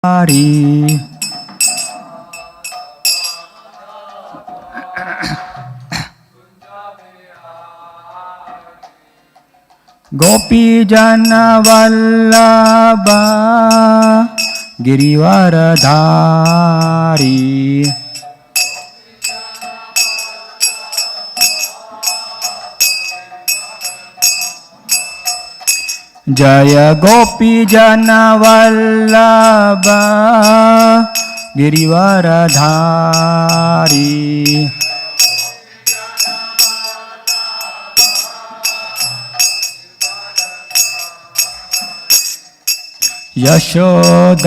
हरि गोपी जन वल्लभ गिरिवरधारी जय गोपी जन वल्लभ गिरिवरधारी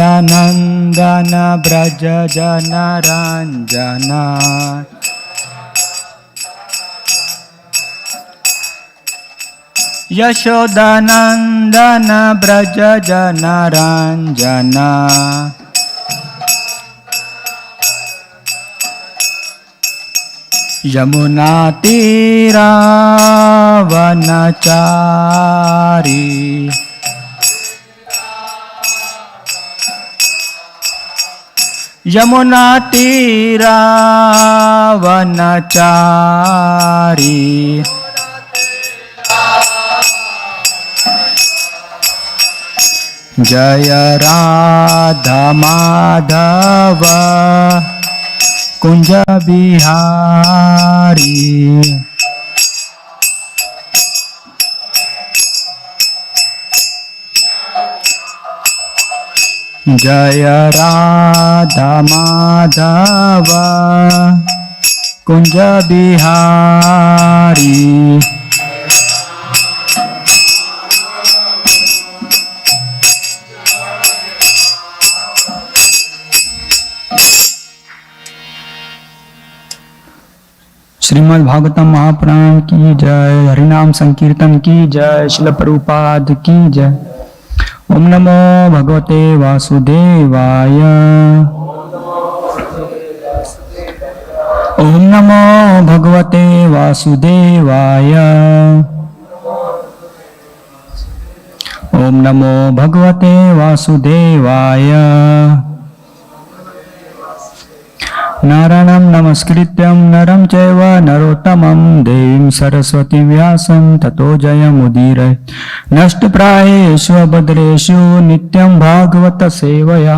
यशोदानंदन ब्रज जन रंजना यशोदानंदन ब्रज जन रंजना यमुना तीरा वनचारी यमुना तीरा वनचारी जय राधा माधव कुंज बिहारी जय राधा माधव कुंज बिहारी श्रीमद् भागवतम महापुराण की जय। हरिनाम संकीर्तन की जय। श्रील प्रभुपाद की जय। ओम नमो भगवते वासुदेवाय। ओम नमो भगवते वासुदेवाय। ओम नमो भगवते वासुदेवाय। नारायणं नमस्कृत्यं नरं चैव नरोत्तमं देवीं सरस्वतीं व्यासं ततो जयमुदीरये। नष्टप्रायेषु भद्रेषु नित्यं भागवत सेवया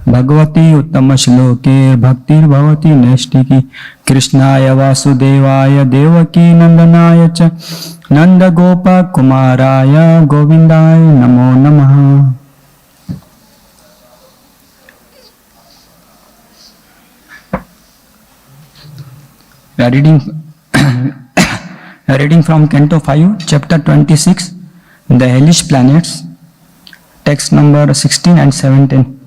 भगवती उत्तमश्लोके भक्तिर्भवति नैष्टिकी। कृष्णाय वासुदेवाय देवकी नंदनाय च नन्दगोपकुमाराय गोविन्दाय नमो नमः। We are reading from Canto 5, Chapter 26, The Hellish Planets, text number 16 and 17.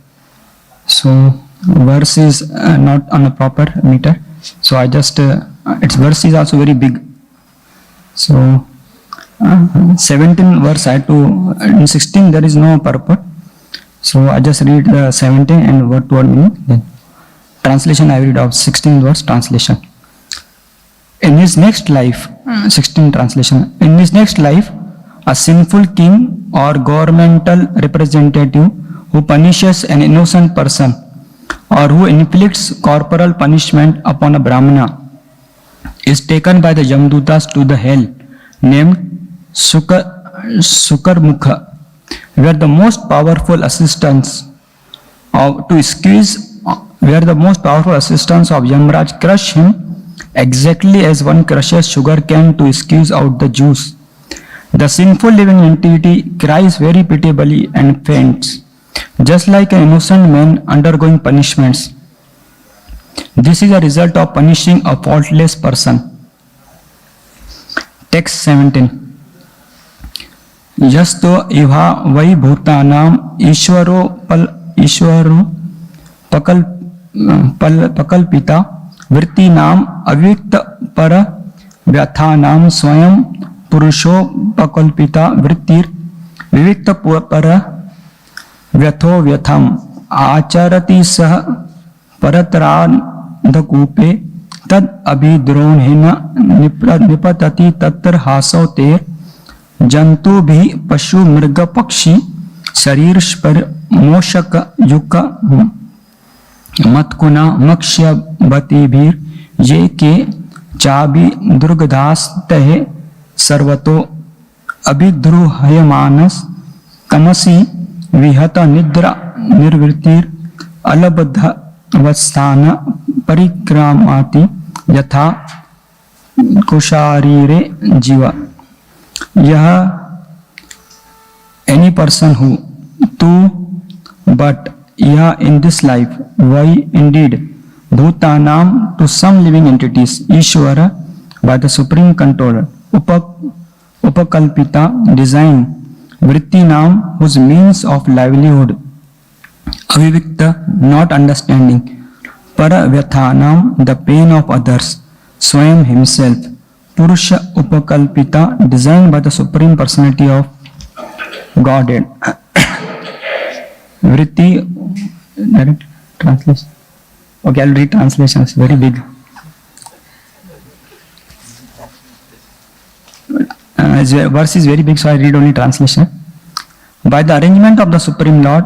So, verse is not on a proper meter. So, I just, its verse is also very big. So, 17 verse I had to, in 16 there is no purport. So, I just read the 17 and word to word meaning. Then, translation I read of 16 verse translation. In his next life, 16 translation, in his next life, a sinful king or governmental representative who punishes an innocent person or who inflicts corporal punishment upon a brahmana is taken by the Yamdutas to the hell named Sukarmukha, where the most powerful assistants of Yamraj crush him exactly as one crushes sugar cane to squeeze out the juice. The sinful living entity cries very pitiably and faints, just like an innocent man undergoing punishments. This is a result of punishing a faultless person. Text 17. Yasto iva vai bhutanam ishvaro pakalpita वृत्ति नाम अव्यक्त पर व्यथा नाम स्वयं पुरुषोपकल्पिता वृत्तिर विविक्त पर व्यथो व्यथम आचरति सह परतरान्धकूपे तद अभिद्रोहेन निपतति तत्र हासौ तेर जंतु भी पशु मृग पक्षी शरीर पर मोशक युक मतकुना मक्ष्य बतिभीर ये के चाबी दुर्गदास तहे सर्वतो अभिद्रुह्यमानस तमसी विहत निद्रा निर्वृत्तिर अलबद्ध अवस्थान परिक्रामाति यथा कुशारीरे जीवा. यह any person who to but yeah in this life why indeed bhutanam to some living entities Ishvara by the supreme controller upakalpita design vritti nam whose means of livelihood avivikta not understanding paravyathanam the pain of others swayam himself purusha upakalpita designed by the supreme personality of Godhead. Vritti, direct translation. Okay, I'll read translation. It's very big. Verse is very big, so I read only translation. By the arrangement of the Supreme Lord,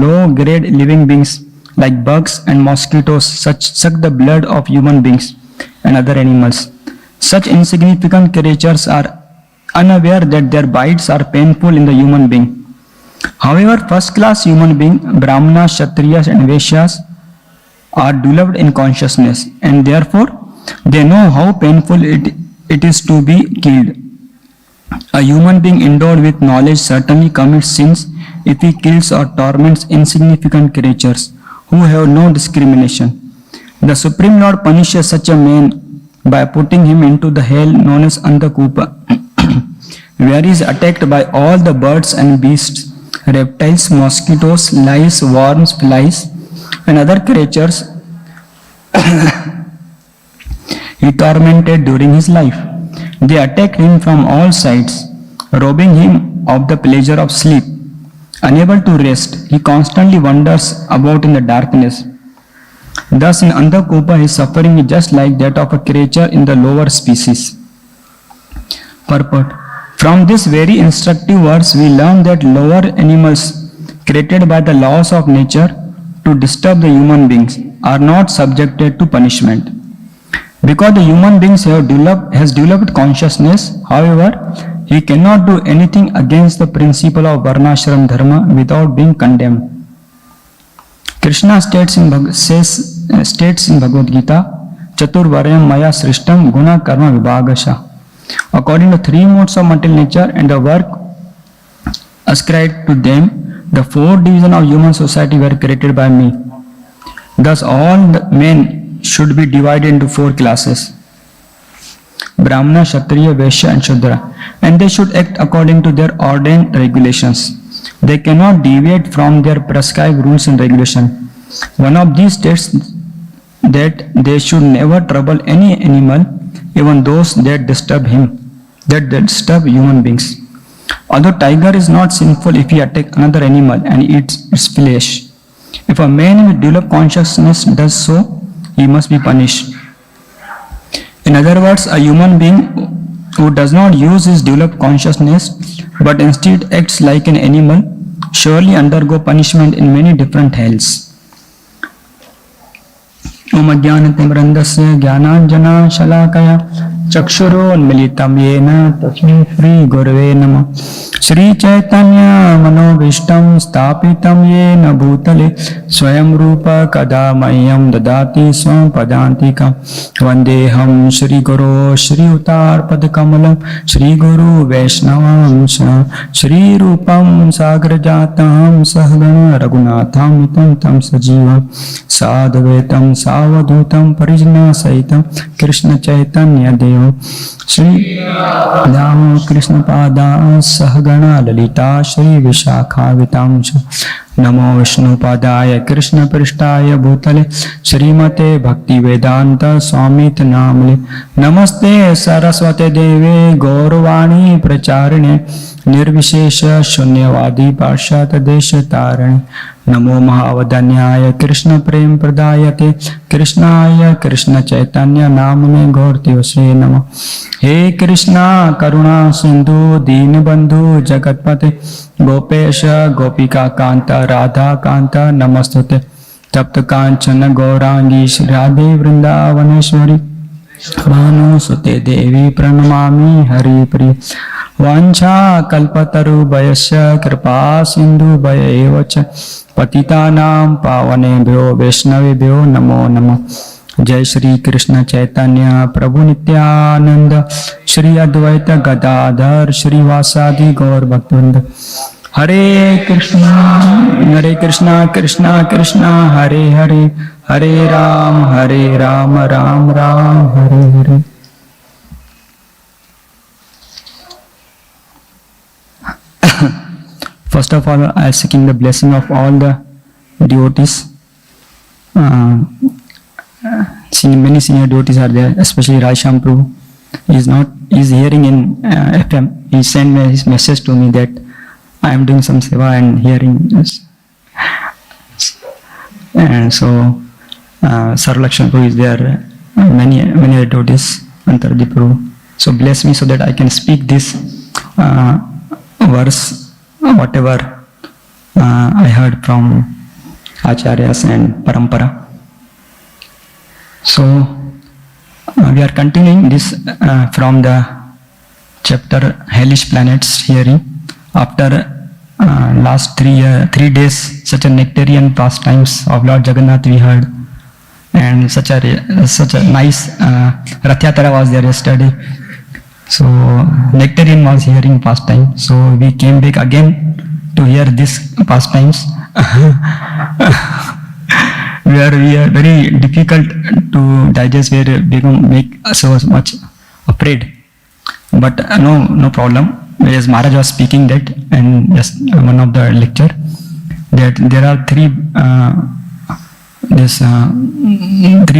low-grade living beings like bugs and mosquitoes suck the blood of human beings and other animals. Such insignificant creatures are unaware that their bites are painful in the human being. However, first-class human beings, Brahmanas, Kshatriyas and Vaishyas are developed in consciousness and therefore they know how painful it is to be killed. A human being endowed with knowledge certainly commits sins if he kills or torments insignificant creatures who have no discrimination. The Supreme Lord punishes such a man by putting him into the hell known as Andhakupa, where he is attacked by all the birds and beasts, reptiles, mosquitoes, lice, worms, flies, and other creatures he tormented during his life. They attacked him from all sides, robbing him of the pleasure of sleep. Unable to rest, he constantly wanders about in the darkness. Thus, in Andhakupa, his suffering is just like that of a creature in the lower species. Purport. From this very instructive verse, we learn that lower animals created by the laws of nature to disturb the human beings are not subjected to punishment. Because the human beings has developed consciousness, however, he cannot do anything against the principle of Varnashram Dharma without being condemned. Krishna states in Bhagavad Gita, Chaturvaryam Maya Srishtam Guna Karma Vibhagasha. According to three modes of material nature and the work ascribed to them, the four divisions of human society were created by me. Thus, all men should be divided into four classes: Brahmana, Kshatriya, Vaishya, and Shudra, and they should act according to their ordained regulations. They cannot deviate from their prescribed rules and regulations. One of these states that they should never trouble any animal, even those that disturb human beings. Although tiger is not sinful if he attacks another animal and eats its flesh, if a man with developed consciousness does so, he must be punished. In other words, a human being who does not use his developed consciousness but instead acts like an animal surely undergo punishment in many different hells. Om Ajnanatimrandasya Jnananjana Shalakaya Chakshurunmilitam Yena Tasmai Shri Gurave Namah. Shri Chaitanya Manobishtam Stapitam Yena Bhutale Swayam Rupa Kadamayam Dadati Swam Padantikam Vandeham Shri Guru Shri Utar Padakamalam Shri Guru Vaishnavam Shri Rupam Sagrajatam Sahagana Raghunatham Tam Sajivam Sadhvetam Savadutam Parijna Saitam Krishna Chaitanya Deva Shri Ram Krishna Pada Sahagana Lalita Shri Vishakha Vitamsha Namo Vishnu Padaya Krishna Prishtaya Bhutale Srimate Bhakti Vedanta Swamit Namale Namaste Saraswate Deve Gauravani Pracharine Nirvishesha Shunyavadi Parshat Desha Tarane नमो महावदन्याय कृष्ण प्रेम प्रदायते कृष्णाय कृष्ण चैतन्य नामने गौरति वसे नमः। हे कृष्णा करुणा सिंधु दीनबंधु जगतपते गोपेश गोपिका कांत राधा कांत नमस्तुते। तप्त कांचन गौरांगी श्री राधे वृंदावनेश्वरी भानुसुते देवी प्रणमामि हरिप्रिय। वाञ्छा कल्पतरुभयस्य कृपा सिन्धुभय एव च पतितानां पावनेभ्यो वैष्णवेभ्यो नमो नमः। जय श्री कृष्ण चैतन्य प्रभु नित्यानंद श्री अद्वैत गदाधर श्रीवासादि गौर भक्तवृंद। हरे Krishna Krishna Krishna Hare Hare Hare Ram Ram Ram Hare Hare. First of all, I am seeking the blessing of all the devotees. Many senior devotees are there, especially Shyam Prabhu. He is hearing in FM. He sent his message to me that I am doing some seva and hearing this. And so, Sarlakshan Prabhu is there. Many devotees, Antardi Prabhu. So bless me so that I can speak this verse. Whatever I heard from Acharyas and Parampara. So we are continuing this from the chapter Hellish Planets hearing. After last 3 days, such a nectarian pastimes of Lord Jagannath we heard, and such a nice Rath Yatra was there yesterday. So nectarian was hearing pastime. So we came back again to hear this pastimes. Where we are very difficult to digest, where we make so much afraid. But no problem. As Maharaj was speaking that, and just one of the lecture, that there are three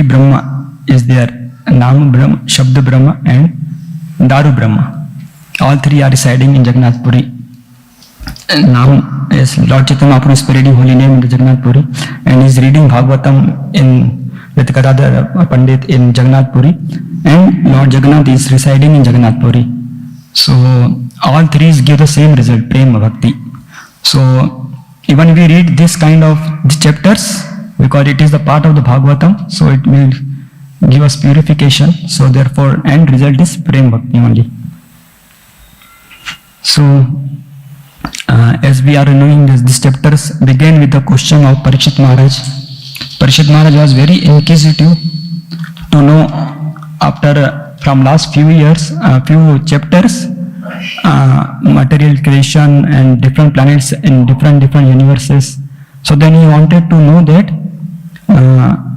Brahma is there: Nam Brahma, Shabda Brahma, and Daru Brahma. All three are residing in Jagannath Puri. Nam is Lord Chaitanya Mahaprabhu is spreading holy name in the Jagannath Puri, and is reading Bhagavatam with Gadadhar Pandit in Jagannath Puri, and Lord Jagannath is residing in Jagannath Puri. So all three give the same result, Prema Bhakti. So even we read this kind of chapters, because it is the part of the Bhagavatam, so it will give us purification. So therefore end result is Prema Bhakti only. So as we are knowing this, these chapters began with the question of Parikshit Maharaj. Parikshit Maharaj was very inquisitive to know, after from last few years, few chapters, material creation and different planets in different universes. So then he wanted to know that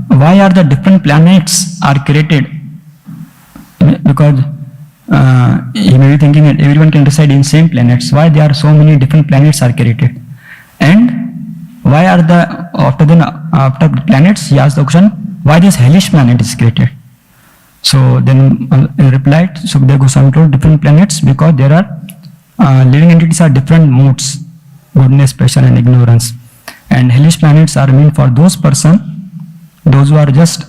why are the different planets are created? Because he may be thinking that everyone can reside in same planets. Why there are so many different planets are created? And why are the after the planets, he asked the question, why this hellish planet is created? So then he replied, Sukadeva Goswami told, different planets because there are living entities are different moods, goodness, passion and ignorance. And hellish planets are meant for those who are just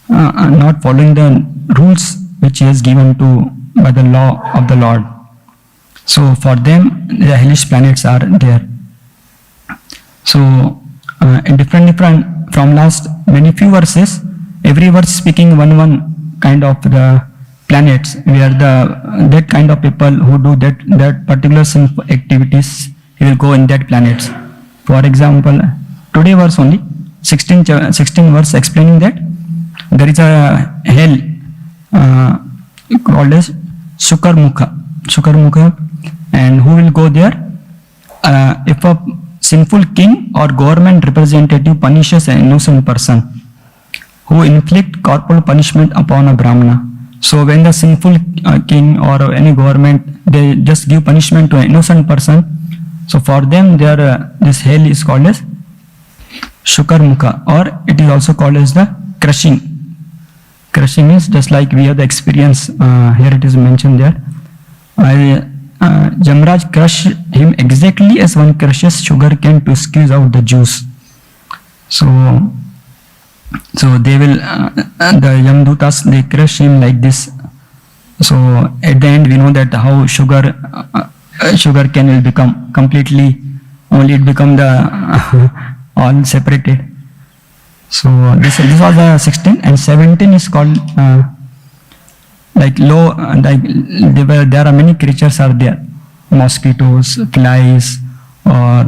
not following the rules which he has given to by the law of the Lord. So for them, the hellish planets are there. So in different from last many few verses, every verse speaking one kind of the planets where that kind of people who do that particular sinful activities, he will go in that planets. For example, today verse only 16 verse explaining that there is a hell called as Shukarmukha, and who will go there? If a sinful king or government representative punishes an innocent person, who inflict corporal punishment upon a Brahmana. So when the sinful king or any government, they just give punishment to an innocent person, so for them this hell is called as Shukarmukha, or it is also called as the crushing. Crushing is just like we have the experience, here it is mentioned there. Yamraj crushed him exactly as one crushes sugar cane to squeeze out the juice. So they will, the Yamdutas, they crush him like this. So at the end we know that how sugar cane will become completely, only it become the all separated. So this was the 16, and 17 is called like low, like there are many creatures are there, mosquitoes, flies, or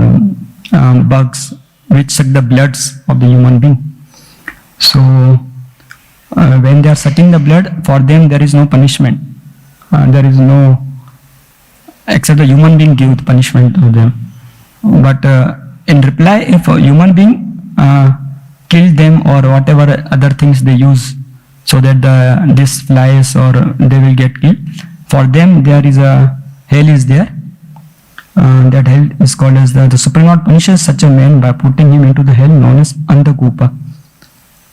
bugs which suck the bloods of the human being. So when they are sucking the blood, for them there is no punishment. There is no, except the human being give punishment to them. But in reply, if a human being kill them or whatever other things they use, so that this flies or they will get killed, for them there is a hell is there. That hell is called as the Supreme Lord punishes such a man by putting him into the hell known as Andhakupa.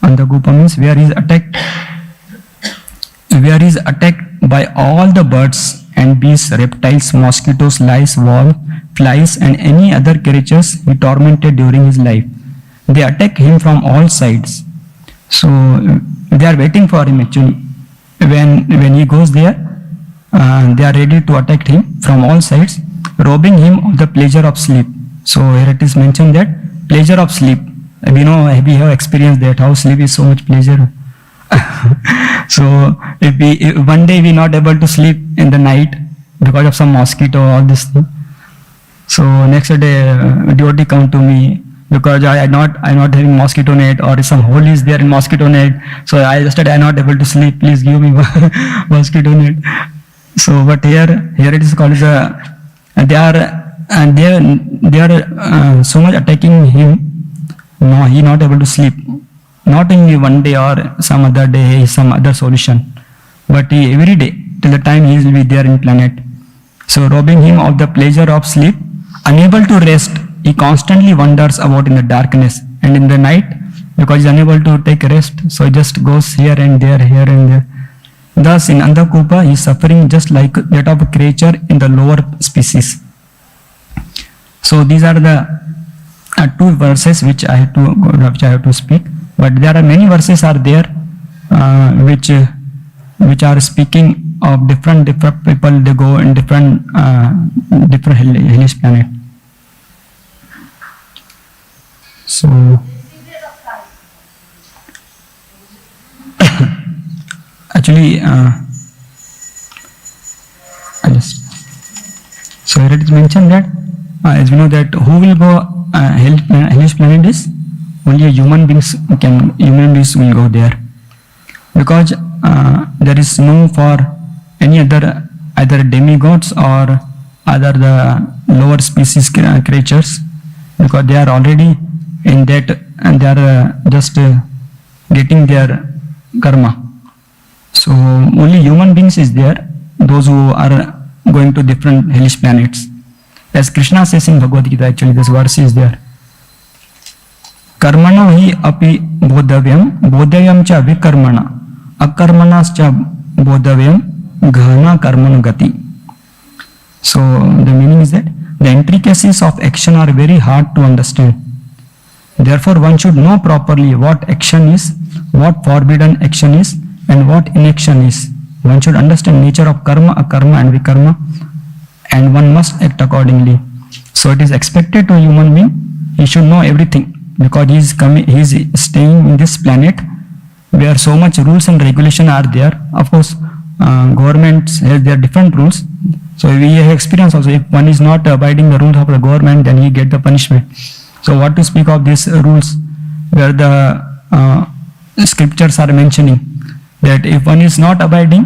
Andhakupa means where he is attacked by all the birds and beasts, reptiles, mosquitoes, lice, worms, flies, and any other creatures he tormented during his life. They attack him from all sides. So they are waiting for him actually. When he goes there, they are ready to attack him from all sides, robbing him of the pleasure of sleep. So here it is mentioned that pleasure of sleep. We know, we have experienced that how sleep is so much pleasure. So if one day we not able to sleep in the night because of some mosquito or all this thing, so next day devotee come to me because I not having mosquito net or some hole is there in mosquito net. So yesterday I not able to sleep. Please give me mosquito net. So but here it is called as they are so much attacking him. No, he not able to sleep. Not only one day or some other day, some other solution, but he, every day till the time he will be there in planet. So robbing him of the pleasure of sleep, unable to rest, he constantly wanders about in the darkness and in the night because he is unable to take rest. So he just goes here and there, here and there. Thus in Andhakupa he is suffering just like that of a creature in the lower species. So these are the two verses which I have to speak. But there are many verses are there which are speaking of different people. They go in different hellish planet. So actually, so here it is mentioned that as we know that who will go hellish planet is only human beings will go there, because there is no for any other either demigods or other the lower species creatures, because they are already in that and they are just getting their karma. So only human beings is there, those who are going to different hellish planets. As Krishna says in Bhagavad Gita, actually this verse is there. कर्मणो हि अपि बोधव्यम च विकर्मण अकर्मणश्च बोधव्यम गहना कर्मण गति. So the meaning is that the intricacies of action are very hard to understand. Therefore one should know properly what action is, what forbidden action is, and what inaction is. One should understand nature of karma, akarma, and vikarma, and one must act accordingly. So it is expected to a human being, he should know everything, because he is staying in this planet where so much rules and regulation are there. Of course, governments have their different rules. So we have experience also. If one is not abiding the rules of the government, then he get the punishment. So what to speak of these rules, where the scriptures are mentioning that if one is not abiding,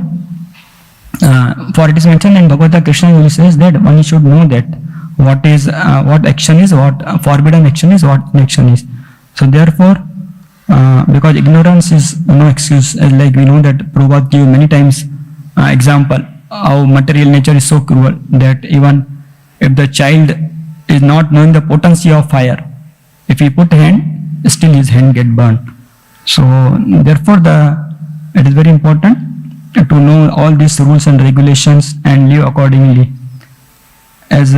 for it is mentioned in Bhagavad Gita, Krishna says that one should know that what action is, what forbidden action is, what inaction is. So therefore, because ignorance is no excuse, like we know that Prabhupada gave many times example how material nature is so cruel that even if the child is not knowing the potency of fire, if he put hand, still his hand get burned. So therefore it is very important to know all these rules and regulations and live accordingly. as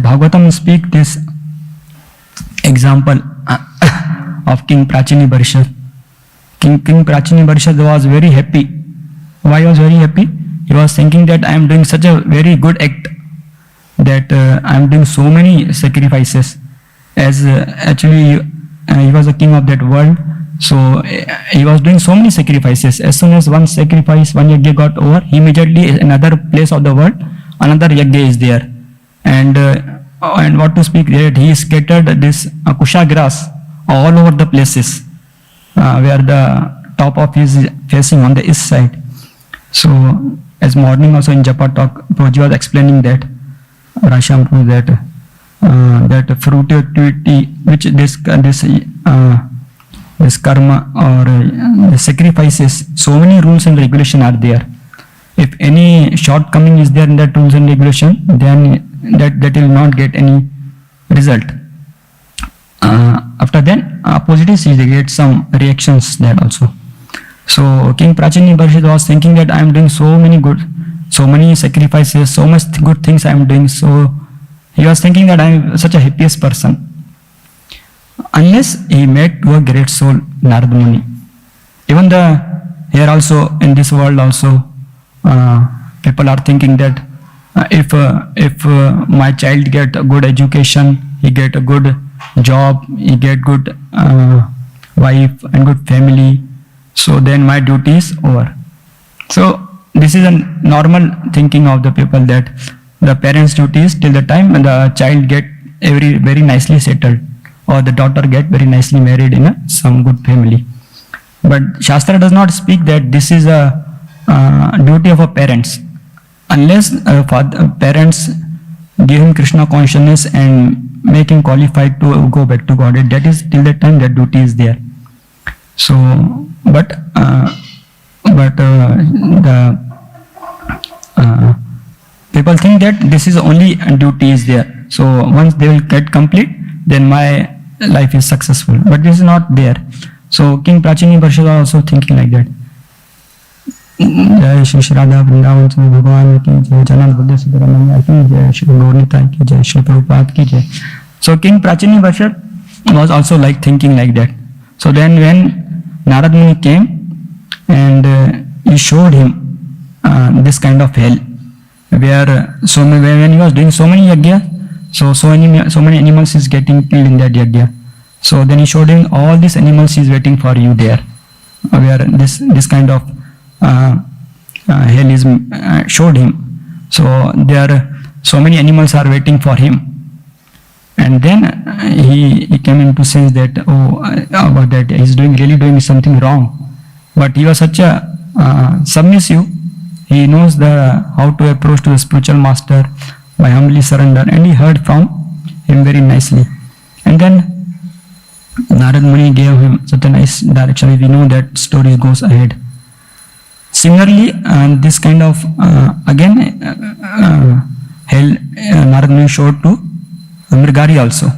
Bhagavatam speak this example of King Prachini Barishad. King Prachini Barishad was very happy. Why he was very happy? He was thinking that I am doing such a very good act, that I am doing so many sacrifices. As actually he was the king of that world, so he was doing so many sacrifices. As soon as one sacrifice, one yajna got over, immediately another place of the world, another yajna is there. And what to speak, that he scattered this kusha grass all over the places where the top of is facing on the east side. So as morning also in Japa talk, Prabhuji was explaining that Rasham Prabhu that fruitivity which this karma or the sacrifices, so many rules and regulation are there. If any shortcoming is there in that rules and regulation, then that will not get any result. After then, opposite they get some reactions there also. So King Prachini Barishad was thinking that I am doing so many sacrifices, so much good things I am doing. So he was thinking that I am such a happiest person. Unless he met to a great soul, Narad Muni. Even here also, in this world also, people are thinking that if my child get a good education, he get a good job, he get good wife and good family, so then my duty is over. So this is a normal thinking of the people, that the parents' duty is till the time when the child get very nicely settled, or the daughter get very nicely married in some good family. But Shastra does not speak that this is a duty of a parents. Unless parents give him Krishna consciousness and make him qualified to go back to Godhead, that is till that time that duty is there. So, but the people think that this is only duty is there. So once they will get complete, then my life is successful. But this is not there. So King Prachini Barishad was also thinking like that. जय श्री राधा वृंदावन चंद्र भगवान की जय, जनार्दन बुद्ध सुब्रमण्य की जय, श्री गौरनिताई की जय, श्री प्रभुपाद की जय. So King Prachini Barishad was also like thinking like that. So then when Narad Muni came and he showed him this kind of hell, where when he was doing so many yajna, so many animals is getting killed in that yajna. So then he showed him all these animals is waiting for you there, where this kind of hell is showed him. So there so many animals are waiting for him. And then he came into sense that that he's really doing something wrong. But he was such a submissive. He knows how to approach to the spiritual master by humbly surrender, and he heard from him very nicely. And then Narad Muni gave him such a nice direction. We know that story goes ahead. Similarly, this kind of hell Narad Muni showed to Mrigari also,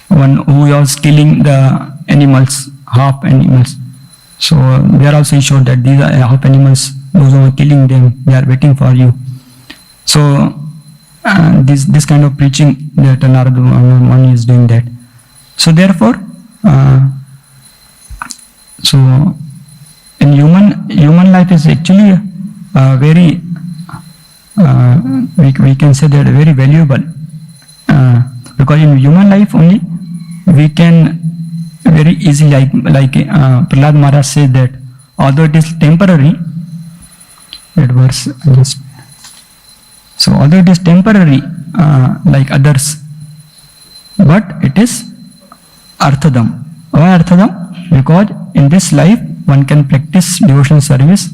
one who was killing the animals, half animals. So there also he showed that these are half animals, those who are killing them, they are waiting for you. So this kind of preaching that Narad Muni is doing that. So therefore, so in human life is actually very we can say that very valuable, because in human life only we can very easily like Prahlad Maharaj said that although it is temporary, that verse just, so although it is temporary like others, but it is Arthadam. Why Arthadam? Because in this life one can practice devotional service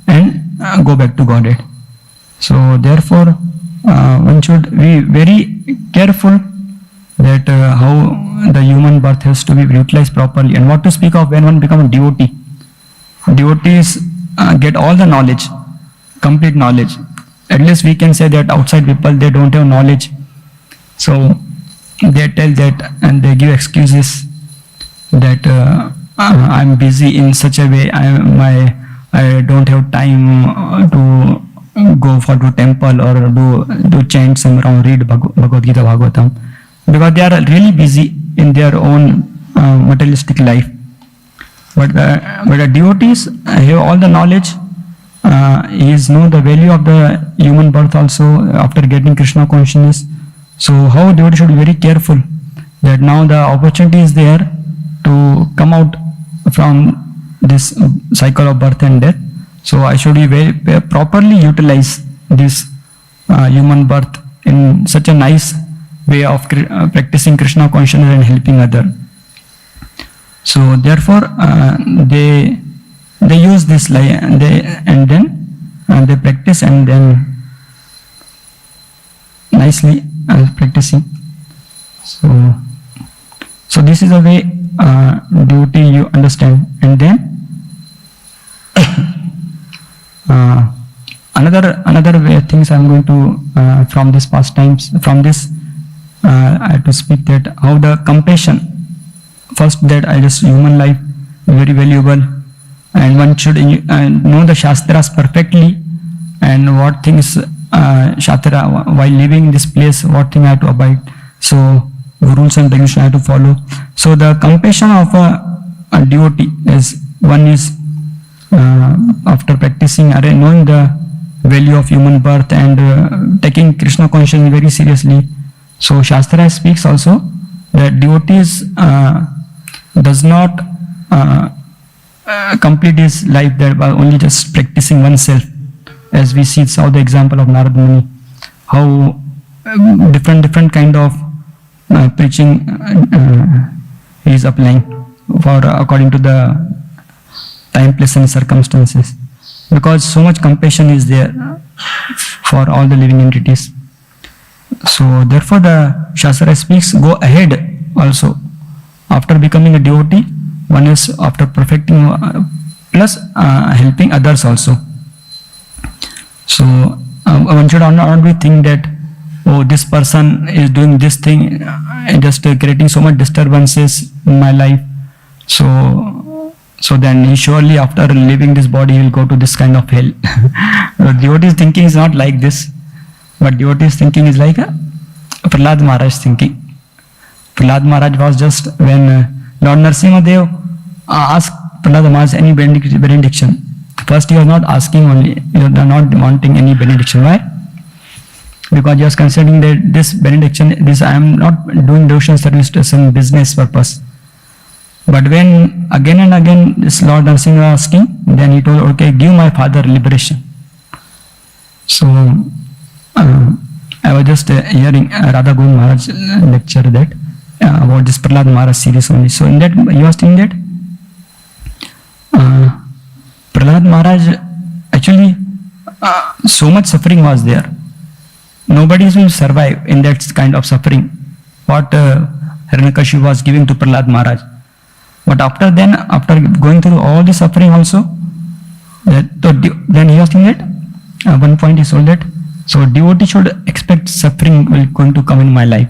and go back to Godhead. So therefore one should be very careful that how the human birth has to be utilized properly, and what to speak of when one becomes a devotee. Devotees get all the knowledge, complete knowledge. At least we can say that outside people, they don't have knowledge, so they tell that and they give excuses that I'm busy in such a way, I don't have time to go for to temple or do chant somewhere or read Bhagavad Gita, Bhagavatam, because they are really busy in their own materialistic life. But the devotees have all the knowledge. Is know the value of the human birth also after getting Krishna consciousness. So how devotee should be very careful that now the opportunity is there to come out from this cycle of birth and death. So I should be very properly utilize this human birth in such a nice way of practicing Krishna consciousness and helping other. So therefore they use this and then they practice and then nicely practicing. So this is a way duty you understand. And then another way things I'm going to from this pastimes, from this I have to speak that how the compassion, first that I just human life very valuable, and one should know the Shastras perfectly and what things Shastra while living in this place, what thing I have to abide. So rules and regulations I have to follow. So the compassion of a devotee is one is after practicing, knowing the value of human birth and taking Krishna consciousness very seriously. So Shastra speaks also that devotees does not complete his life there by only just practicing oneself. As we see, saw the example of Narad Muni, how different kind of preaching he is applying for according to the time, place and circumstances, because so much compassion is there for all the living entities. So therefore the Shastra speaks, go ahead also after becoming a devotee, one is after perfecting plus helping others also. So one should not be think that, oh, this person is doing this thing and just creating so much disturbances in my life. So then he surely after leaving this body he will go to this kind of hell. Devotee's thinking is not like this, but devotee's thinking is like Prahlad Maharaj thinking. Prahlad Maharaj was just when Lord Narasimha Dev asked Prahlad Maharaj any benediction. First he was not asking only, he was not wanting any benediction. Why? Because he was considering that this benediction, this I am not doing devotional service to some business purpose. But when again and again this Lord Narasimha was asking, then he told, okay, give my father liberation. So I was just hearing Radha Govind Maharaj lecture that about this Prahlad Maharaj series only. So in that he was saying that Prahlad Maharaj actually so much suffering was there. Nobody will survive in that kind of suffering what Hiranyakashipu was giving to Prahlad Maharaj. But after going through all the suffering also, then he was saying that one point he told that, so devotee should expect suffering will going to come in my life.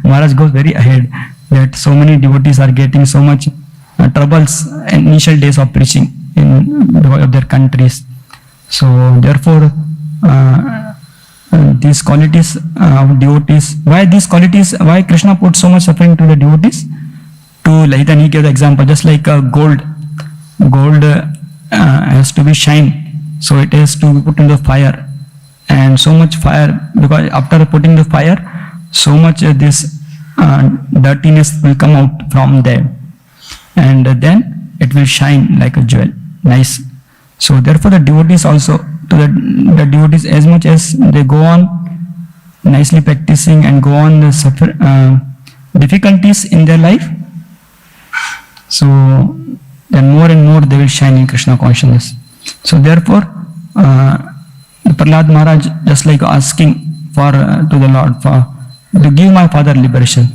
Maharaj goes very ahead that so many devotees are getting so much troubles in initial days of preaching in their countries. So therefore these qualities of devotees, why Krishna put so much suffering to the devotees? To like then he gave the example, just like gold has to be shine, so it has to be put in the fire, and so much fire, because after putting the fire, so much this dirtiness will come out from there, and then it will shine like a jewel. Nice. So therefore the devotees also, to the devotees, as much as they go on nicely practicing and go on the difficulties in their life, so then more and more they will shine in Krishna consciousness. So therefore Prahlad Maharaj just like asking for to the Lord for to give my father liberation,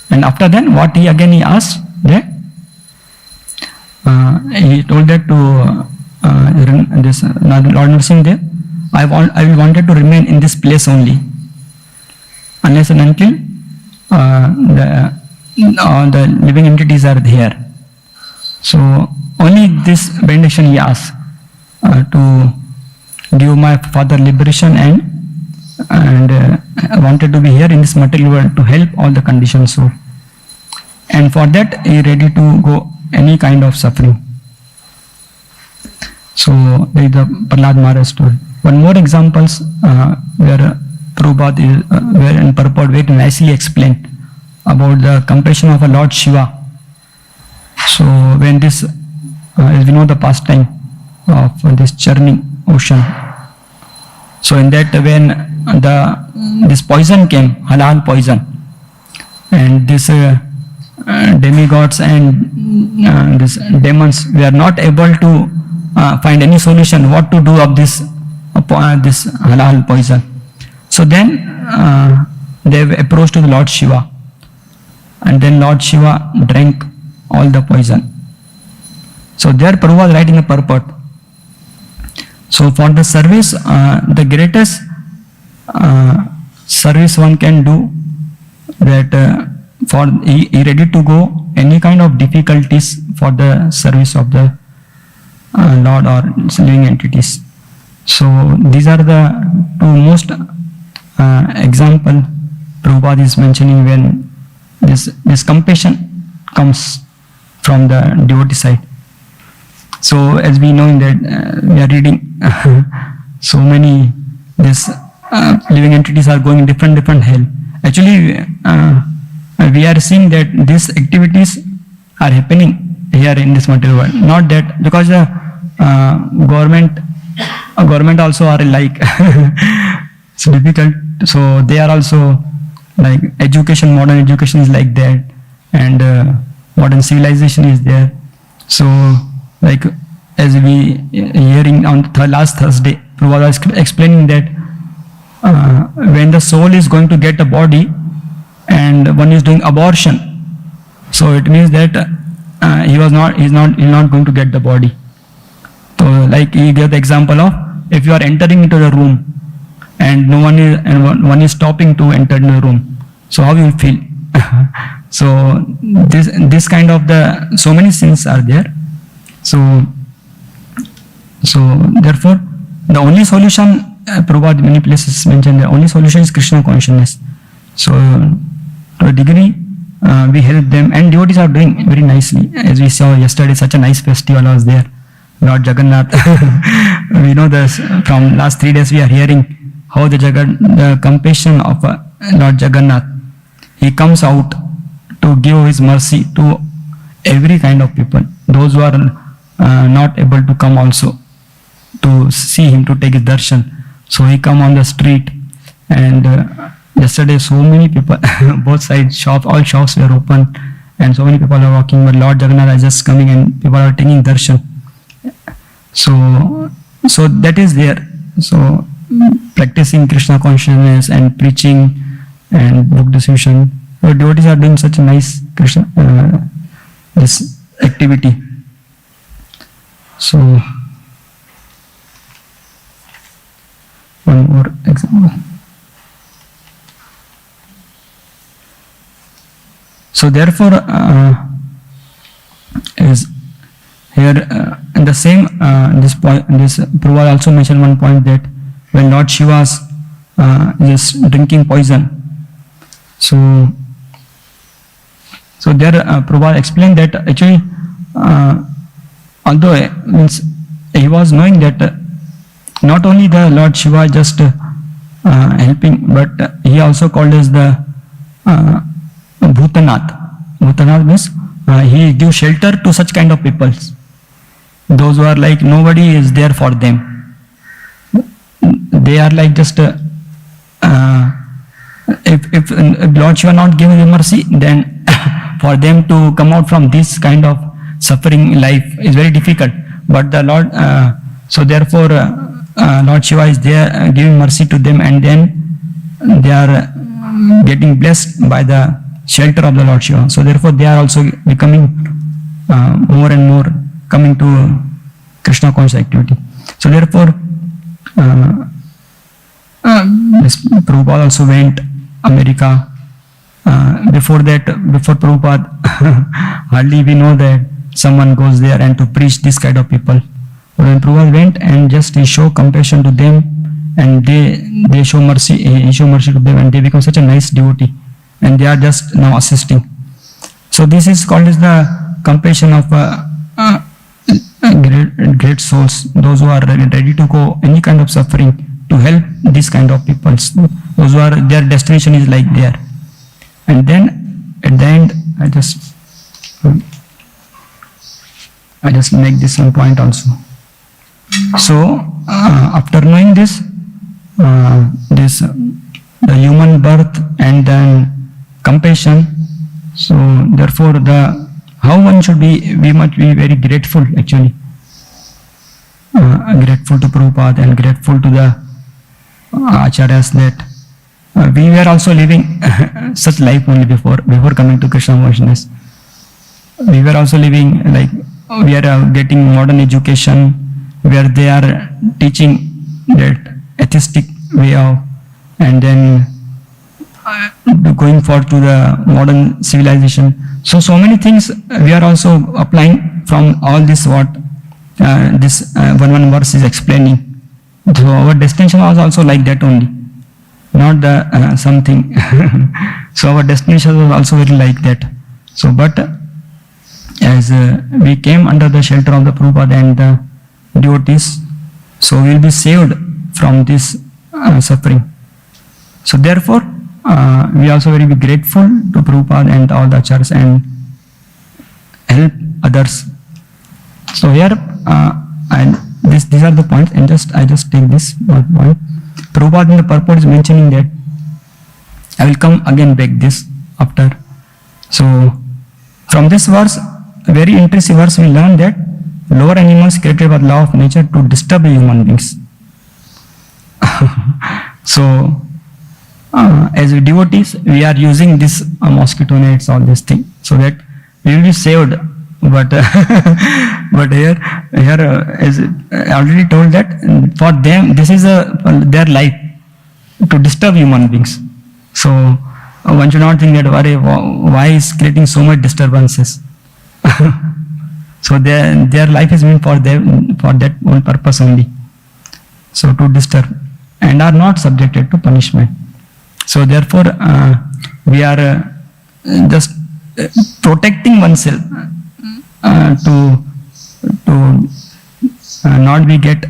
and after then what he asked that he told that to this Lord Narasimha Dev, I will wanted to remain in this place only unless and until the living entities are here. So only this benediction he asked to give my father liberation and wanted to be here in this material world to help all the conditioned soul. And for that, he ready to go any kind of suffering. So there is the Prahlad Maharaj story. One more examples where Prabhupada is, where in purport very nicely explained about the compassion of a Lord Shiva. So when this, as we know the pastime of this churning ocean. So in that when this poison came, halal poison, and this demigods and these demons were not able to find any solution what to do of this halal poison. So then they approached to the Lord Shiva, and then Lord Shiva drank all the poison. So there Prabhu was writing a purport. So for the service, the greatest service one can do, that for he ready to go any kind of difficulties for the service of the Lord or living entities. So these are the two most example Prabhupada is mentioning when this compassion comes from the devotee side. So as we know in that we are reading so many this living entities are going in different hell. Actually we are seeing that these activities are happening here in this material world. Not that because the government also are like it's difficult. So they are also like education, modern education is like that, and modern civilization is there. So like as we hearing on the last Thursday, Prabhupada was explaining that when the soul is going to get a body and one is doing abortion, so it means that he's not going to get the body. So like he gave the example of if you are entering into the room and one is stopping to enter in the room, so how you feel? So this kind of so many sins are there. So therefore the only solution, Prabhupada many places mentioned, the only solution is Krishna consciousness. So to a degree we help them, and devotees are doing very nicely. As we saw yesterday, such a nice festival was there, Lord Jagannath. We know this from last 3 days we are hearing how the compassion of Lord Jagannath, he comes out to give his mercy to every kind of people. Those who are not able to come also to see him, to take his darshan. So he come on the street, and yesterday so many people, both sides all shops were open, and so many people are walking, but Lord Jagannath is just coming and people are taking darshan. So that is there. So practicing Krishna consciousness and preaching and book distribution, the devotees are doing such a nice Krishna this activity. So one more example. So therefore is here in the same this Prabhupada also mentioned one point that when Lord Shiva is drinking poison, so there Prabhupada explained that actually although means he was knowing that not only the Lord Shiva just helping, but he also called as the Bhutanath. Bhutanath means he gives shelter to such kind of people. Those who are like nobody is there for them. They are like just if Lord Shiva not giving them mercy, then for them to come out from this kind of suffering life is very difficult. But the Lord, so therefore Lord Shiva is there giving mercy to them, and then they are getting blessed by the shelter of the Lord Shiva. So therefore they are also becoming more and more coming to Krishna conscious activity. So therefore this Prabhupada also went America. Before Prabhupada hardly we know that someone goes there and to preach this kind of people. When Prabhupada went and just he show compassion to them, and they show mercy, he show mercy to them, and they become such a nice devotee, and they are just now assisting. So this is called as the compassion of great souls, those who are ready to go any kind of suffering to help these kind of people, those who are their destination is like there. And then at the end, I just make this one point also. So after knowing this, the human birth and then compassion, so therefore how one should be, we must be very grateful actually, grateful to Prabhupada and grateful to the acharyas that we were also living such life only before coming to Krishna consciousness. We were also living like we are getting modern education where they are teaching that atheistic way of, and then going forward to the modern civilization. So many things we are also applying from all this what this one verse is explaining. So our destination was also like that only, not the something. So our destination was also very like that. So but as we came under the shelter of the Prabhupada and the devotees, so we will be saved from this suffering. So therefore we also very be grateful to Prabhupada and all the acharyas and help others. So here and these are the points, and I just take this point. Prabhupada in the purport is mentioning that I will come again back this after. So from this verse, a very interesting verse, we learn that lower animals created by law of nature to disturb human beings. So as devotees, we are using this mosquito nets, all this thing, so that we will be saved. But but here as I already told that for them this is their life to disturb human beings. So one should not think that why is creating so much disturbances. So their life is meant for them, for that one purpose only. So to disturb, and are not subjected to punishment. So therefore we are just protecting oneself to not be get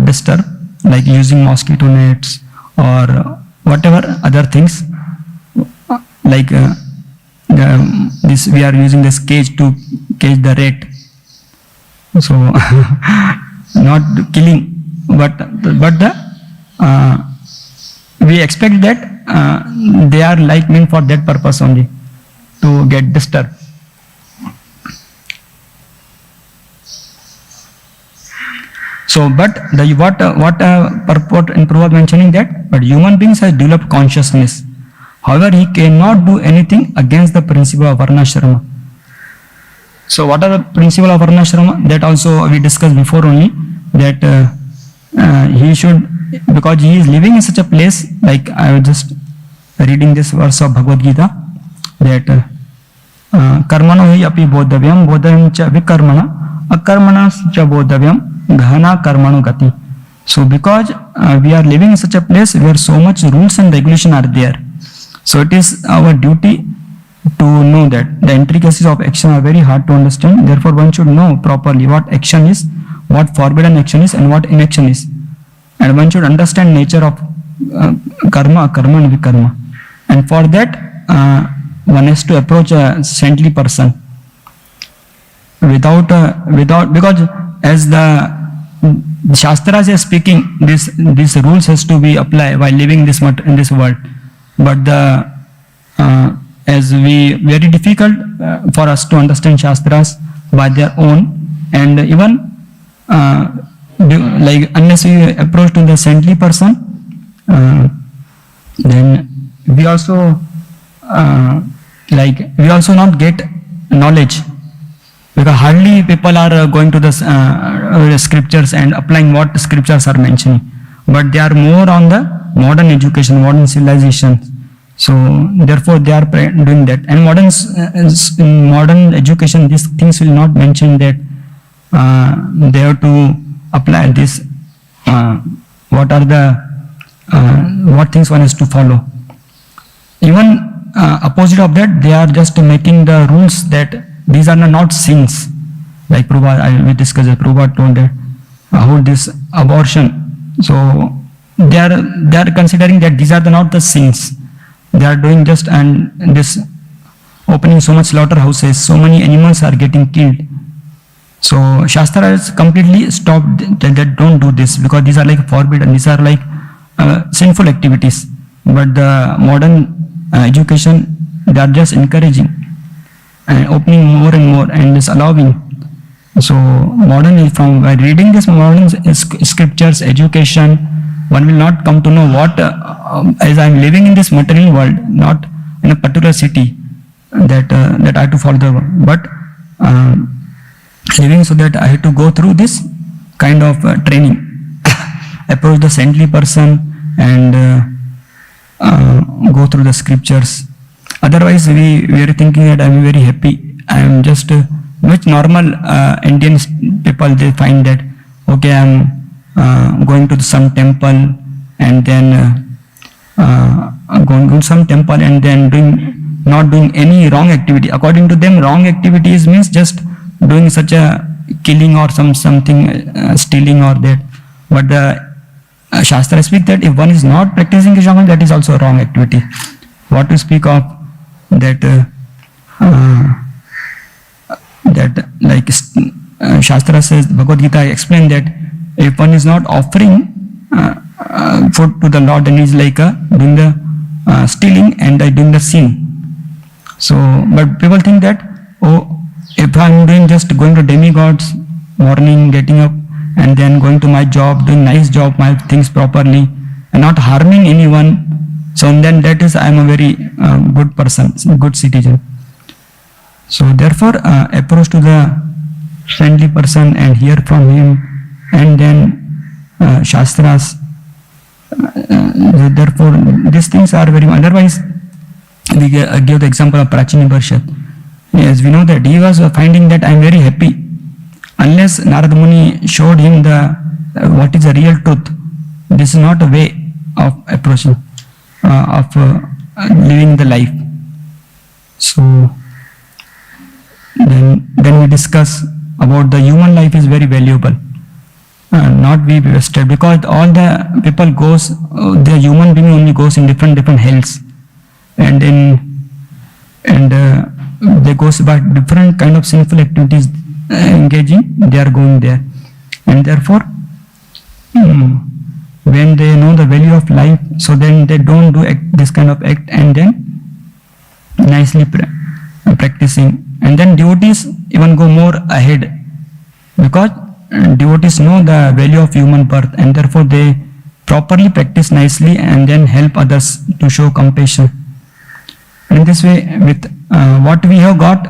disturbed, like using mosquito nets or whatever other things, like this we are using this cage to cage the rat. So not killing, but the we expect that they are like meant for that purpose only, to get disturbed. So, but what purport in Prabhupada mentioning that, but human beings have developed consciousness. However, he cannot do anything against the principle of varnashrama. So, what are the principle of varnashrama? That also we discussed before only, that he should, because he is living in such a place, like I was just reading this verse of Bhagavad Gita, that karmano hi api bodhavyam bodhavyam cha vikarmana akarmana cha bodhavyam ghana karmanu gati. So because we are living in such a place where so much rules and regulation are there, so it is our duty to know that the intricacies of action are very hard to understand. Therefore one should know properly what action is, what forbidden action is, and what inaction is, and one should understand nature of karma, karma and vikarma. And for that one has to approach a saintly person without because as the Shastras is speaking, these rules has to be applied while living in this world. But as very difficult for us to understand Shastras by their own, and even like unless we approach to the saintly person, then we also not get knowledge, because hardly people are going to the scriptures and applying what scriptures are mentioning, but they are more on the modern education, modern civilization. So therefore they are doing that. And in modern education, these things will not mention that they have to apply this, what are the, what things one has to follow. Even opposite of that, they are just making the rules that these are not sins. Like Prabhupada, we discussed that Prabhupada told that how this abortion. So they are considering that these are not the sins. They are doing just, and this opening so much slaughterhouses, so many animals are getting killed. So Shastra has completely stopped that don't do this, because these are like forbidden, these are like sinful activities. But the modern education, they are just encouraging and opening more and more and just allowing. So modern, from by reading this modern scriptures, education, one will not come to know what, as I am living in this material world, not in a particular city, that I have to follow the world, but living so that I have to go through this kind of training, approach the saintly person and go through the scriptures. Otherwise, we are thinking that I am very happy. I am just which normal Indian people, they find that okay, I am going to some temple and then going to some temple and then not doing any wrong activity. According to them, wrong activities means just doing such a killing or something, stealing or that. But the Shastra speak that if one is not practicing Krishna, that is also a wrong activity. What to speak of that, that like Shastra says, Bhagavad Gita explained that if one is not offering food to the Lord, then is like doing the stealing and doing the sin. So, but people think that, oh, if I am doing just going to demigods, morning, getting up, and then going to my job, doing nice job, my things properly, and not harming anyone, so then that is I am a very good person, good citizen. So therefore, approach to the friendly person and hear from him, and then Shastras. Therefore, these things are very. Otherwise, we give the example of Prachini Parshad. Yes, we know that he was finding that I am very happy. Unless Narada Muni showed him the what is the real truth, this is not a way of approaching, of living the life. So then we discuss about the human life is very valuable, not be wasted, because all the people goes, the human being only goes in different hells, and they goes by different kind of sinful activities engaging, they are going there. And therefore, when they know the value of life, so then they don't do this kind of act, and then nicely practicing. And then devotees even go more ahead, because devotees know the value of human birth, and therefore they properly practice nicely and then help others to show compassion. In this way, with what we have got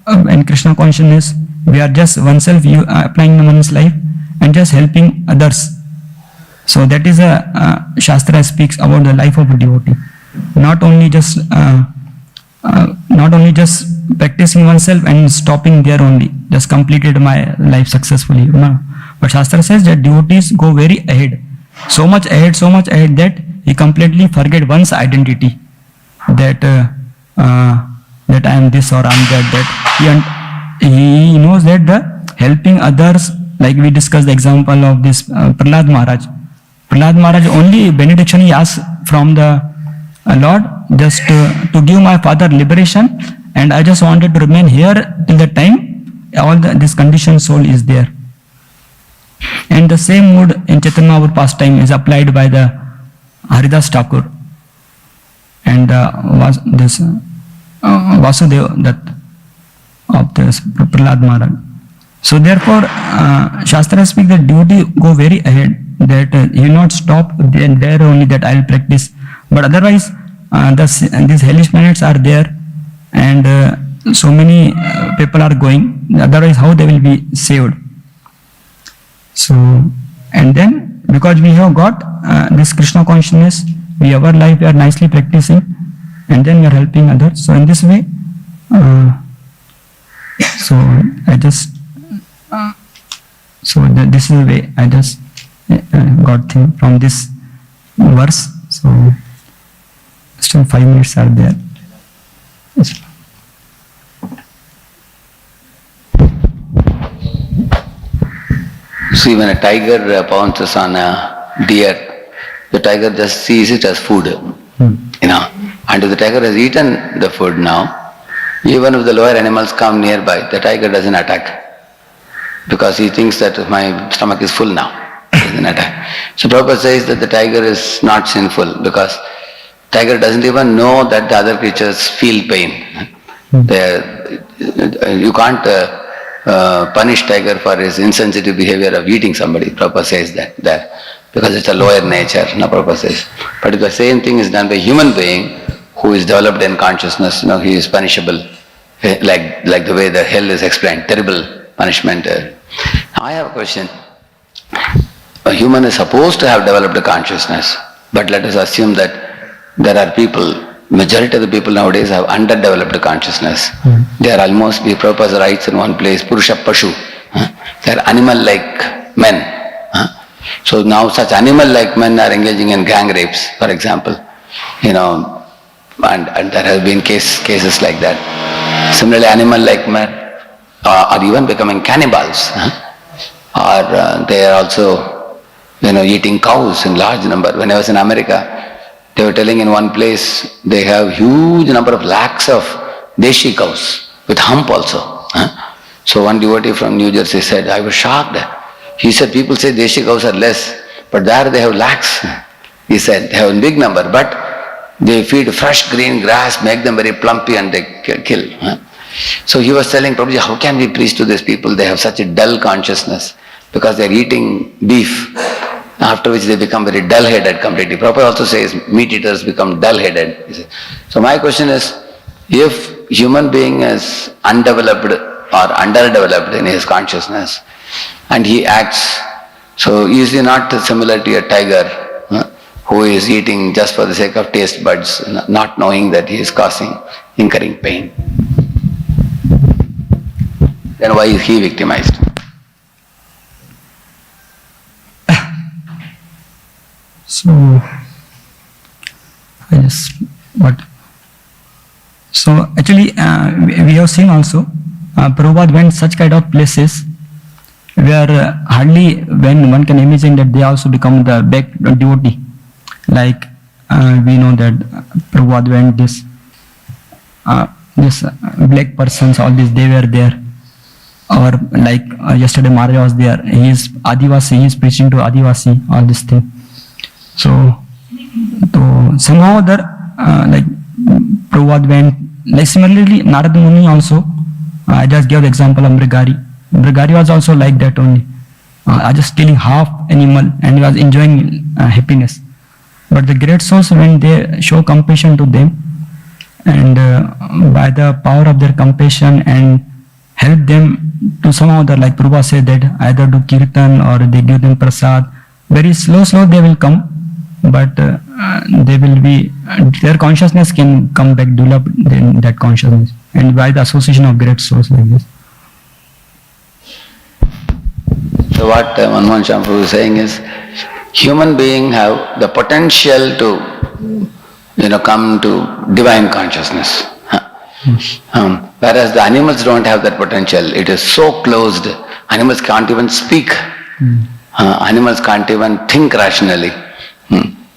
in Krishna consciousness, we are just oneself applying in one's life and just helping others. So that is a Shastra speaks about the life of a devotee. Not only just practicing oneself and stopping there only, just completed my life successfully. No. But Shastra says that devotees go very ahead, so much ahead that he completely forget one's identity. That that I am this or I am that. He knows that the helping others, like we discussed the example of this Prahlad Maharaj. Prahlad Maharaj only benediction he asked from the Lord, just to give my father liberation, and I just wanted to remain here till the time all this conditioned soul is there. And the same mood in Chaitanya Mahaprabhu pastime is applied by the Haridas Thakur and this Vasudeva, that of this Prahlad Maharaj. So therefore, Shastra speaks that devotee go very ahead, that he will not stop there only that I will practice. But otherwise, these hellish planets are there, and so many people are going. Otherwise, how they will be saved? So, and then because we have got this Krishna consciousness, our life we are nicely practicing, and then we are helping others. So in this way, so I just So this is the way I just got thing from this verse. So still 5 minutes are there. Yes. See, when a tiger pounces on a deer, the tiger just sees it as food, you know. And if the tiger has eaten the food now, even if the lower animals come nearby, the tiger doesn't attack. Because he thinks that my stomach is full now. He doesn't attack. So Prabhupada says that the tiger is not sinful because tiger doesn't even know that the other creatures feel pain. You can't punish tiger for his insensitive behavior of eating somebody. Prabhupada says that there. Because it's a lower nature, no, Prabhupada says. But if the same thing is done by a human being who is developed in consciousness, he is punishable. Like the way the hell is explained, terrible punishment. I have a question. A human is supposed to have developed a consciousness, but let us assume that there are people, majority of the people nowadays have underdeveloped consciousness. They are almost, Prabhupada writes in one place, Purusha Pashu. They are animal-like men. So now such animal-like men are engaging in gang rapes, for example. And there have been cases like that. Similarly, animal-like men are even becoming cannibals. Or they are also, eating cows in large number. When I was in America, they were telling in one place they have huge number of lakhs of deshi cows with hump also. So one devotee from New Jersey said, I was shocked. He said, people say deshi cows are less, but there they have lakhs. He said, they have a big number, but they feed fresh green grass, make them very plumpy and they kill. So he was telling Prabhuji, how can we preach to these people? They have such a dull consciousness because they are eating beef, after which they become very dull-headed completely. Prabhupada also says meat eaters become dull-headed. So my question is, if human being is undeveloped or underdeveloped in his consciousness and he acts, so is he not similar to a tiger who is eating just for the sake of taste buds, not knowing that he is incurring pain? Then why is he victimized? So, So actually, we have seen also, Prabhupada went such kind of places where hardly when one can imagine that they also become the back devotee. Like we know that Prabhupada went this black persons, all this, they were there. Or like yesterday Maharaj was there, he is Adivasi, he is preaching to Adivasi, all this thing. So somehow like Prabhupada went, like similarly Narada Muni also, I just gave the example of Mrigari. Mrigari was also like that only, just killing half animal and he was enjoying happiness. But the great souls, when they show compassion to them and by the power of their compassion and help them to somehow like Prabhupada said that either do kirtan or they give them prasad, very slow they will come, but they will be, their consciousness can come back, develop that consciousness, and by the association of great souls like this. So what Manmohan Shyam Prabhu is saying is, human beings have the potential to, come to divine consciousness. Whereas the animals don't have that potential. It is so closed. Animals can't even speak. Animals can't even think rationally.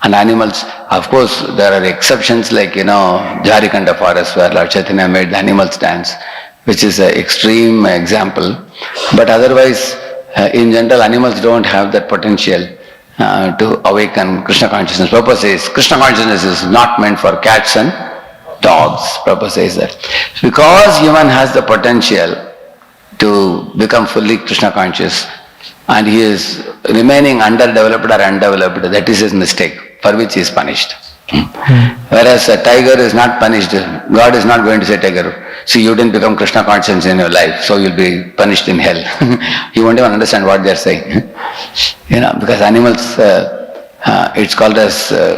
And animals, of course, there are exceptions like, Jharikanda forest where Lord Chaitanya made the animals dance, which is an extreme example. But otherwise, in general, animals don't have that potential to awaken Krishna consciousness. Prabhupada says, Krishna consciousness is not meant for cats and dogs. Prabhupada says that. Because human has the potential to become fully Krishna conscious and he is remaining underdeveloped or undeveloped, that is his mistake, for which he is punished. Whereas a tiger is not punished. God is not going to say, tiger, see, you didn't become Krishna conscious in your life, so you'll be punished in hell. He won't even understand what they're saying. Because animals, it's called as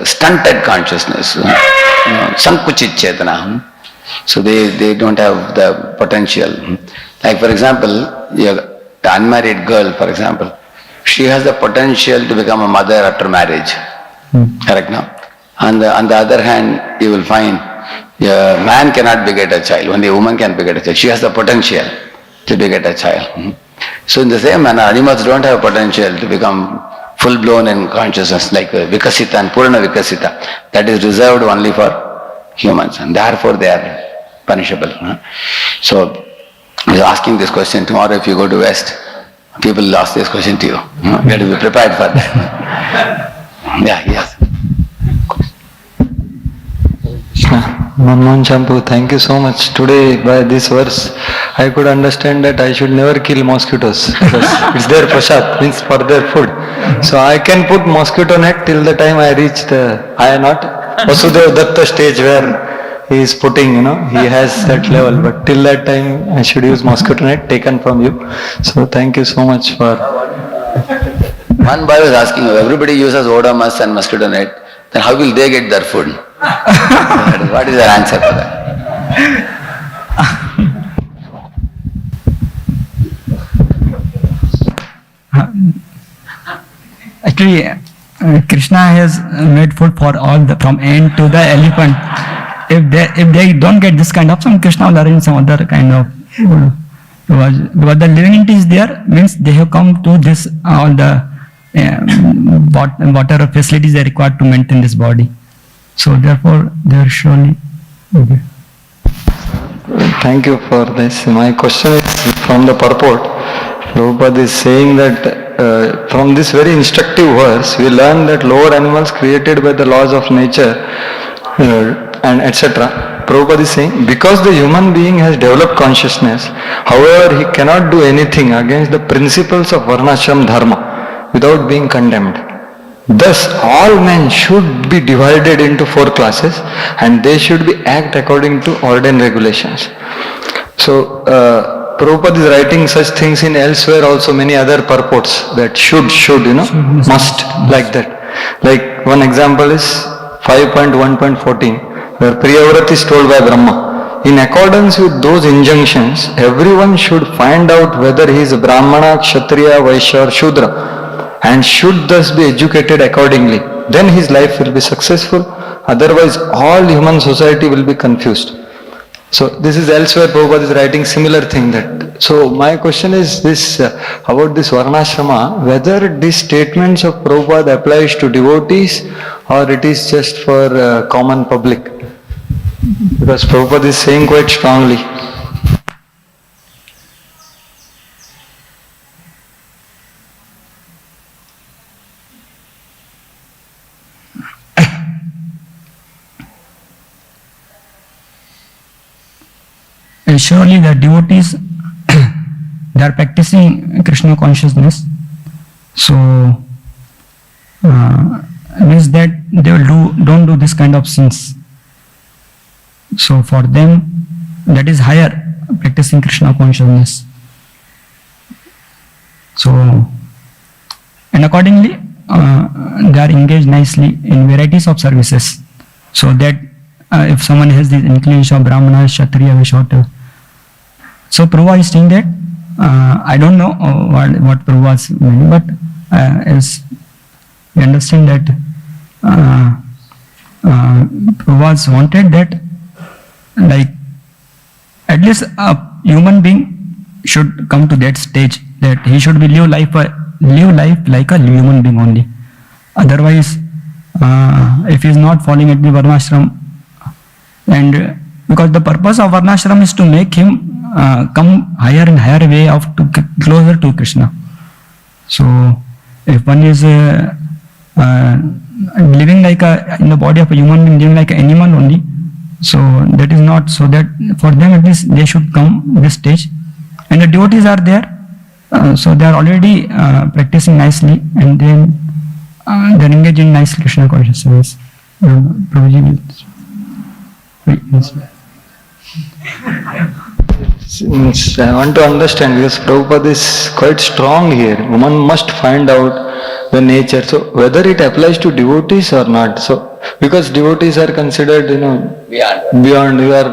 stunted consciousness. Sankuchit Chetana. So they don't have the potential. Like for example, the unmarried girl, for example, she has the potential to become a mother after marriage. Correct now? On the other hand, you will find a man cannot beget a child, only a woman can beget a child. She has the potential to beget a child. So in the same manner, animals don't have potential to become full-blown in consciousness like Vikasita and Purna Vikasita. That is reserved only for humans, and therefore they are punishable. So, I was asking this question, tomorrow if you go to West, people will ask this question to you. You have to be prepared for that. Yeah, yes. Manmohan Shampoo, thank you so much. Today, by this verse, I could understand that I should never kill mosquitoes because it's their prasad, means for their food. So I can put mosquito net till the time I reach the, I am not Vasudev Datta stage where he is putting, he has that level. But till that time, I should use mosquito net taken from you. So thank you so much for. One boy was asking, everybody uses odomus and mosquito net, then how will they get their food? What is your answer for that? Actually, Krishna has made food for all, from ant to the elephant. If they don't get this kind of, some Krishna will arrange some other kind of food. Because the living entity is there, means they have come to this, all the whatever facilities they are required to maintain this body. So therefore, they are surely okay. Thank you for this. My question is from the purport. Prabhupada is saying that from this very instructive verse, we learn that lower animals created by the laws of nature and etc. Prabhupada is saying, because the human being has developed consciousness, however, he cannot do anything against the principles of Varnashram Dharma without being condemned. Thus, all men should be divided into 4 classes and they should be act according to ordained regulations. So, Prabhupada is writing such things in elsewhere also, many other purports that should, must, like that. Like one example is 5.1.14, where Priyavrat is told by Brahma, in accordance with those injunctions, everyone should find out whether he is Brahmana, Kshatriya, Vaishya or Shudra, and should thus be educated accordingly. Then his life will be successful, otherwise all human society will be confused. So this is elsewhere, Prabhupada is writing similar thing that. So my question is this, about this Varnashrama, whether these statements of Prabhupada applies to devotees or it is just for common public. Because Prabhupada is saying quite strongly. Surely the devotees, they are practicing Krishna consciousness. So, means that they will don't do this kind of sins. So for them, that is higher, practicing Krishna consciousness. So, and accordingly, they are engaged nicely in varieties of services. So that if someone has the inclination of Brahmana, Kshatriya, Vaishya, so Prabhupada is saying that, I don't know what Prabhupada is meaning, but as we understand that Prabhupada wanted that, like, at least a human being should come to that stage that he should be live life like a human being only. Otherwise, if he is not following at the Varnashram, and because the purpose of Varnashram is to make him come higher and higher way of closer to Krishna. So if one is living like in the body of a human being, living like an animal only, so that is not, so that for them at least they should come this stage. And the devotees are there, so they are already practicing nicely, and then they are engaged in nice Krishna consciousness. Prabhuji will. I want to understand, because Prabhupada is quite strong here. One must find out the nature. So whether it applies to devotees or not. So because devotees are considered, beyond. You are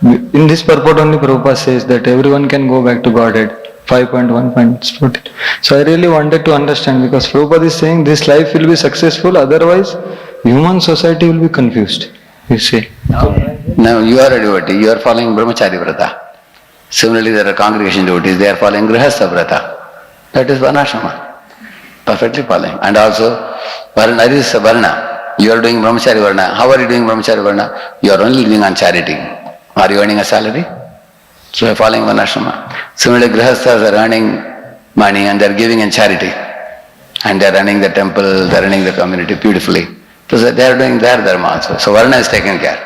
in this purport only. Prabhupada says that everyone can go back to Godhead. 5.1.14. So I really wanted to understand because Prabhupada is saying this life will be successful, otherwise human society will be confused. You see. Now you are a devotee, you are following brahmachari vrata. Similarly, there are congregation devotees, they are following grihastha vrata. That is varnashrama. Perfectly following. And also, varna is varna. You are doing brahmachari varna. How are you doing brahmachari varna? You are only living on charity. Are you earning a salary? So you are following varnashrama. Similarly, grihasthas are earning money and they are giving in charity. And they are running the temple, they are running the community beautifully. So they are doing their dharma also. So varna is taken care.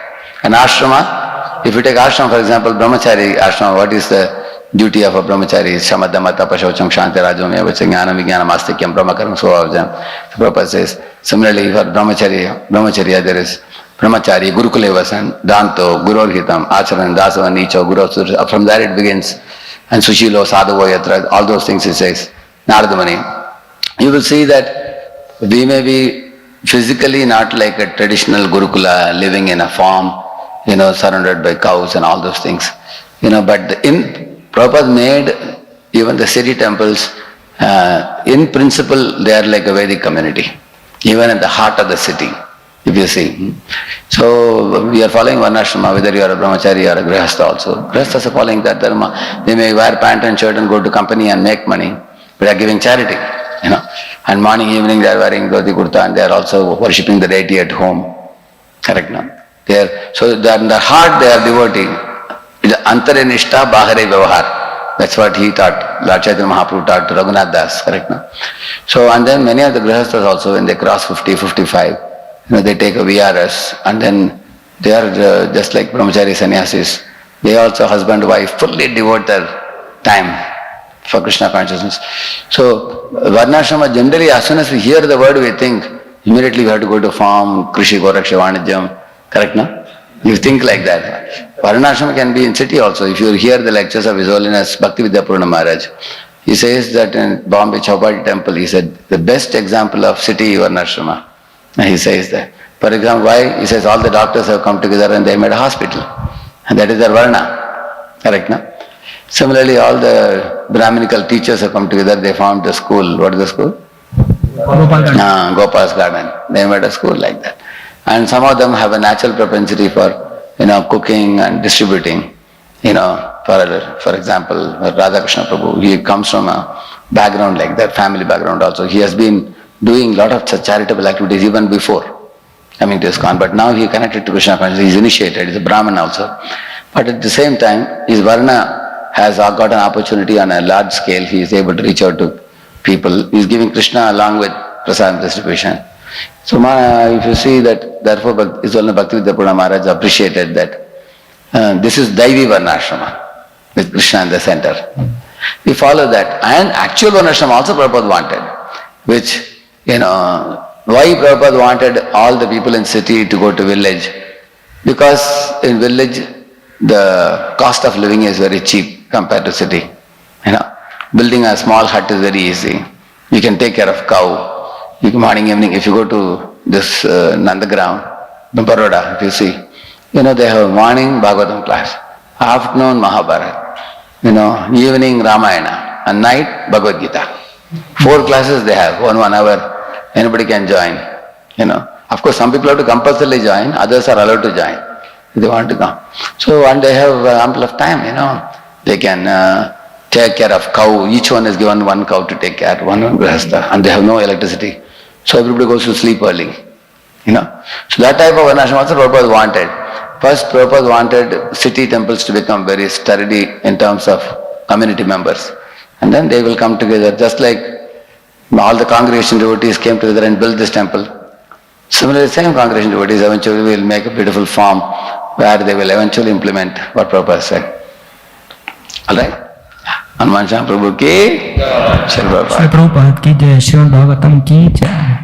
And ashrama, if you take ashrama, for example, brahmachari ashrama, what is the duty of a brahmachari? Shamadama, tapashaucham, shanti, rajam, jnanam, vijnanam, astikyam, brahmakaram, svavajam. The Prabhupada says, similarly for brahmacharya there is brahmachari, gurukule vasan, danto, gurorhitam, acharan, dasava, nicho, guru. From there it begins. And sushilo, sadhavo, yatra, all those things it says. Naradamani. You will see that we may be physically not like a traditional gurukula, living in a farm, surrounded by cows and all those things. But Prabhupada made even the city temples, in principle, they are like a Vedic community, even in the heart of the city, if you see. So, we are following varnashrama, whether you are a brahmachari or a grihastha also. Grihasthas are following that dharma. They may wear pant and shirt and go to company and make money, but they are giving charity, And morning, evening, they are wearing dhoti kurta and they are also worshipping the deity at home. Correct, no? So, in the heart they are devoting. Antare nishtha bahare vyavahar. That's what he taught. Lord Chaitanya Mahaprabhu taught to Raghunath Das, correct, no? So, and then many of the grihasthas also, when they cross 50, 55, they take a VRS and then they are just like brahmachari sannyasis. They also, husband, wife, fully devote their time for Krishna consciousness. So, varnashrama, generally, as soon as we hear the word, we think, immediately we have to go to farm, krishi, goraksha, vanijyam, correct, no? You think like that. Varnashrama can be in city also. If you hear the lectures of His Holiness Bhaktivedanta Purna Maharaj, he says that in Bombay Chowpatty temple, he said, the best example of city varnashrama. And he says that. For example, why? He says all the doctors have come together and they made a hospital. And that is their varna. Correct, no? Similarly, all the Brahminical teachers have come together, they found the school. What is the school? Gopal's garden. They made a school like that. And some of them have a natural propensity for, cooking and distributing. For example, Radha Krishna Prabhu, he comes from a background like that, family background also. He has been doing a lot of charitable activities even before coming to ISKCON. But now he connected to Krishna consciousness, he is initiated, he is a Brahmin also. But at the same time, his varna has got an opportunity on a large scale, he is able to reach out to people. He is giving Krishna along with prasad distribution. So if you see that, therefore His Holiness Bhaktivedanta Purna Maharaj appreciated that this is Daivi Varnashrama with Krishna in the center. We follow that. And actual Varnashrama also Prabhupada wanted, which, why Prabhupada wanted all the people in city to go to village? Because in village the cost of living is very cheap compared to city. Building a small hut is very easy. You can take care of cow. Morning, evening, if you go to this Nandagram, Baroda, if you see, they have morning Bhagavatam class, afternoon Mahabharata, evening Ramayana, and night Bhagavad Gita. 4 classes they have, 1 hour, anybody can join, Of course, some people have to compulsorily join, others are allowed to join, if they want to come. So, and they have ample of time, they can take care of cow, each one is given 1 cow to take care, 1 grihastha, and they have no electricity. So everybody goes to sleep early, So that type of varnashrama also Prabhupada wanted. First, Prabhupada wanted city temples to become very sturdy in terms of community members. And then they will come together, just like all the congregation devotees came together and built this temple. Similarly, same congregation devotees eventually will make a beautiful form where they will eventually implement what Prabhupada said. Alright? Manmohan Prabhu ki Shri Prabhupada की जय, श्रीमद् भागवतम की जय।